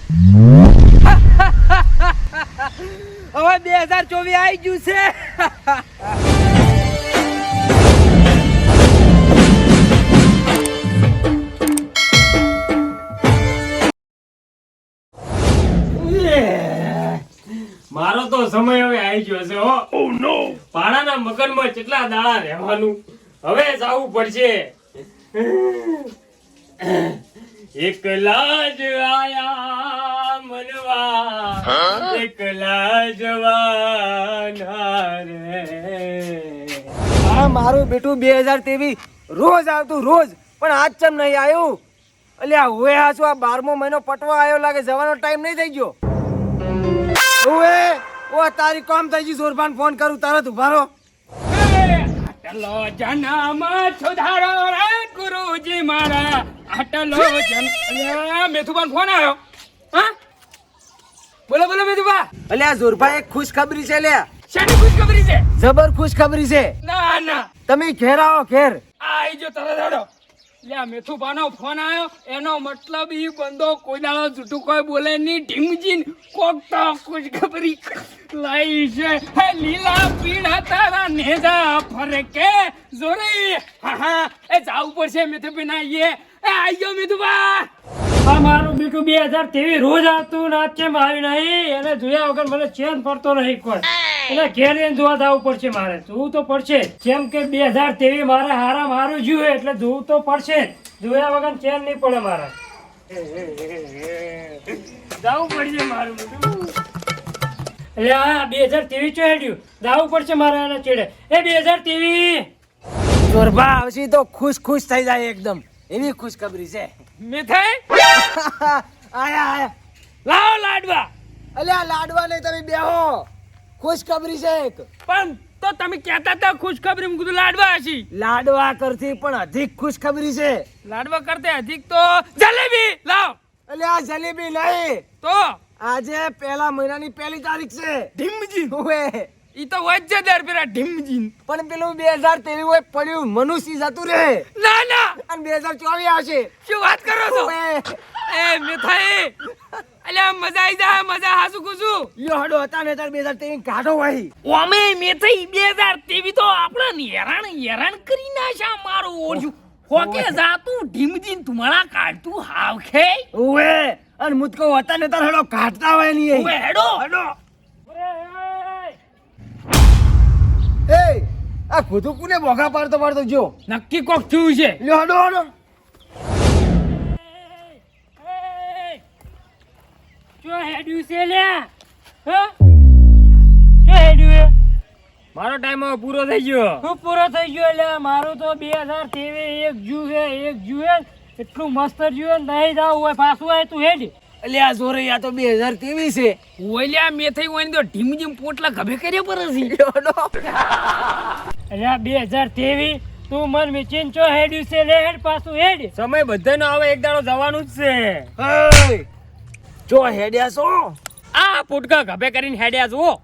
હવે 2024 આવી ગયું છે. મારો તો સમય હવે આવી ગયો છે હો. ઓ નો. પાડાના મગનમાં કેટલા દાડા રહેવાનું, હવે જાવું પડશે. એકલા જ આયા મનવા, એકલા જવાના રે. આ મારું બેટું 2023 રોજ આવતું રોજ, પણ આજ ચમ નહીં આવ્યું? અલ્યા હોય આ શું, આ 12મો મહિનો પટવા આવ્યો લાગે, જવાનો ટાઈમ નહીં થઈ ગયો. ઓએ ઓ તારી કામ થઈ ગઈ, જોરબાન ફોન કરું તરત ઉભા રહો. આટલો જન્મ સુધારો રે ગુરુજી મારા, આટલો જન્મ. મેથુબાન ફોન આવ્યો. હા બોલો બોલો મેથુબા. અલ્યા જોરબા એક ખુશખબરી છે. લ્યા શાની ખુશખબરી છે? જબર ખુશખબરી છે. ના ના તમે ઘેર આવો, ઘેર આઈ જો તરત હેડો. લ્યા મેથુબાનો ફોન આવ્યો, એનો મતલબ ઈ બંદો કોઈ દાડો જૂઠું કોઈ બોલે નહીં. ઢીમજીન કોક તો ખુશખબરી લાઈ છે. હે લીલા પીળા તારા નેજા ફરકે જોરે. હા હા એ જાવું પડશે મેથુબા. એ આયો મેથુબા. આ મારું બેટું 2023 રોજ આવતું ને આજ કેમ આવ્યું નહીં? એને જોયા વગર મને ચેન પડતો નહીં કોઈ. એટલે ઘેર એને જોવા જવું પડશે મારે. જોવું તો પડશે, જેમ કે 2023 મારે હારા મારું જોયું એટલે જોવું તો પડશે. જોયા વગર ચેન નહીં પડે મારે. જવું પડશે મારું બેટું. એટલે આ 2023 ચો હેડ્યું, જવું પડશે મારે એને ચેડે. એ 2023 જોરબા આવશે તો ખુશ ખુશ થઈ જાય એકદમ, એવી ખુશખબરી છે. મીઠાઈ આયા આયા. લાવો લાડવા. અલ્યા લાડવા નહીં, તમે બેહો, ખુશખબરી છે એક. પણ તો તમે કહેતા હતા ખુશખબરી, મુકું લાડવા હશી. લાડવા કરતી પણ અધિક ખુશખબરી છે. લાડવા કરતે અધિક તો જલેબી લાવ. અલ્યા જલેબી નહીં, તો આજે પહેલા મહિનાની 1 તારીખ છે. ઢીમજી ઓએ ઈ તો વચ્ચે દર પેલા ઢીમજી. પણ પેલું 2023 હોય પડ્યું મનુષ્ય જતું રહે, ના ના અને 2024 આવશે. શું વાત કરો છો? ઓએ એ મીઠાઈ અલ્યા મજા આવી જાય, મજા હાસુ કુસુ. યો હડો હતા ને તાર 2023 કાઢો ભાઈ. ઓમે મીઠાઈ 2023 તો આપણે હેરાન કરી નાખ્યા મારું ઓળ્યું. હોકે જાતું ઢીમજી તુમારા કાઢતું હાવ ખે. ઓએ અને મુતકો હતા ને તાર હડો કાઢતા હોય નહીં. ઓએ હેડો હડો. એ આ ખુદુ કુને બોગા પાડતો જો નક્કી કોક થયું છે. લ્યો હડો હડો. જો હેડ્યું છે લ્યા. હો જો હેડ્યું. મારો ટાઈમ હવે પૂરો થઈ ગયો. શું પૂરો થઈ ગયો લ્યા? મારું તો 2023 એક જુએ એટલું મસ્ત જુએ નહીં જાવ હોય પાછું આવે તું હેડ. અલ્યા જોરે આ તો 2023 છે. ઓલ્યા મે થઈ હોય તો ઢીમજીમ પોટલા ગભે કર્યા પર છે. લ્યો હડો. અલ્યા 2023 તું મન મિચિન ચો હેડ્યું છે લે હેડ પાછું હેડ. સમય બધાનો હવે એક દાડો જવાનું જ છે. એ જો હેડ્યા છો. આ પોટકા ગભે કરીને હેડ્યા છો.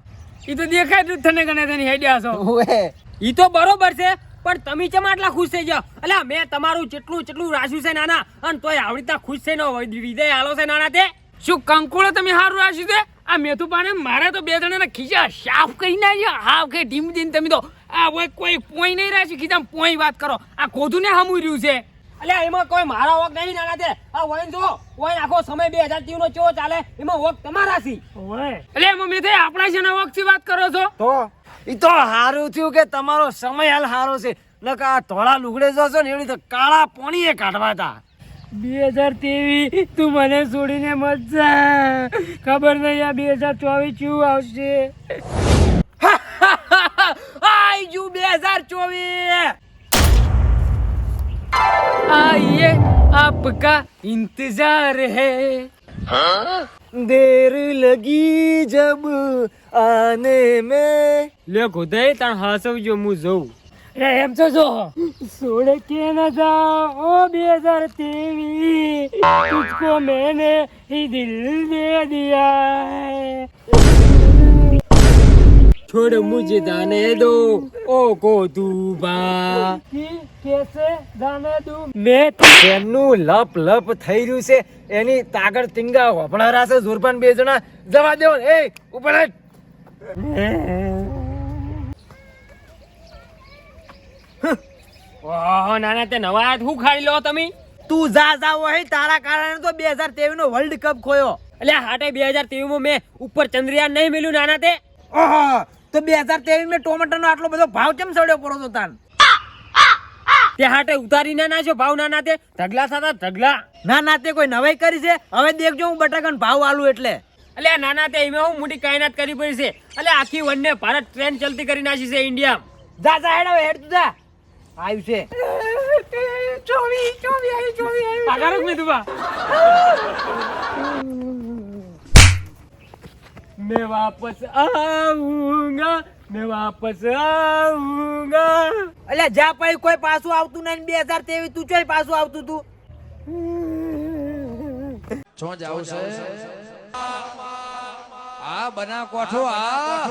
ઈ તો દેખાય જ તને ગણે તને હેડ્યા છો. ઓએ ઈ તો બરોબર છે, પણ તમે ચમ આટલા ખુશ થઈ જાવ? અલ્યા મેં તમારું જેટલું રાખ્યું છે નાના, અને તોય આવડી રીતના ખુશ થઈને વિદાય આલો છે નાના. તે શું કંકોળો તમે સારું રાખ્યું છે? આ મેથુ પાને મારે તો 2 જણાના ખીચા સાફ કરી નાખ્યા. હાવ કે ઢીમ દીન તમે તો આ કોઈ પોઈ નહીં રાખ્યું ખીચામાં. પોઈ વાત કરો, આ ખોધું ને હમું રહ્યું છે. અલ્યા એમાં કોઈ મારા વક નહીં નાના. તે આ વઈન જો વઈન આખો સમય 2023 નો ચો ચાલે, એમાં વક તમારા સી. એટલે એમાં મેં આપણા છે વક થી વાત કરો છો? તો ઈ તો હારું થયું કે તમારો સમય હાલ હારો છે, નકા આ ધોળા લુગડે જશો ને એવી તો કાળા પોણીએ કાઢવા તા. 2023 તું મને છોડીને મત જા. ખબર નહીં આ 2024 શું આવશે. આઈ જુ 2024. आइए आपका इंतजार है. देर लगी जब आने में. લે ખુદાઈ તાણ હાસવજો હું જઉં. એમ તો જો છોડ કે ન જાઓ 2023 तुझको मैंने ही दिल दे दिया है. छोड़ मुझे जाने दो ओ કોતુભા કેસે જાને દઉં મેં તેનું લપ લપ થઈ રહ્યું છે એની તાગડ તિંગા હોપણારા છે જોરપાન બે જણા જવા દેવો એ ઉપર હટ. ઓહો નાના તે નવા શું ખાઈ લો તમે તું જા હોય તારા કારણે તો 2023 નો વર્લ્ડ કપ ખોયો. એટલે હાટે 2023 માં મેં ઉપર ચંદ્રયાન નહીં મળ્યું નાના તે ઓહો તો 2023 માં ટોમેટોનો આટલો બધો ભાવ કેમ ચડ્યો પડો તો તાન? તે હાટે ઉતારી ના નાખ્યો ભાવ નાના તે ઢગલા થતા ઢગલા ના તે કોઈ નવાઈ કરી છે? હવે દેખજો હું બટાકાનો ભાવ આલું એટલે. એટલે નાના તે એમાં હું મોટી કાયનાત કરી પડી છે. એટલે આખી વનને ભારત ટ્રેન ચલતી કરી નાખી છે ઇન્ડિયા. જા હેડ હવે હેડ તું જા. આવ્યું છે પગાર જ નહીં તું मैं वापस आऊंगा मैं वापस आऊंगा. એટલે જા પછી કોઈ પાછું આવતું નહીં. 2023 તું ચોય પાછું આવતું તું. છો જાવ છે આ બના કોઠો આ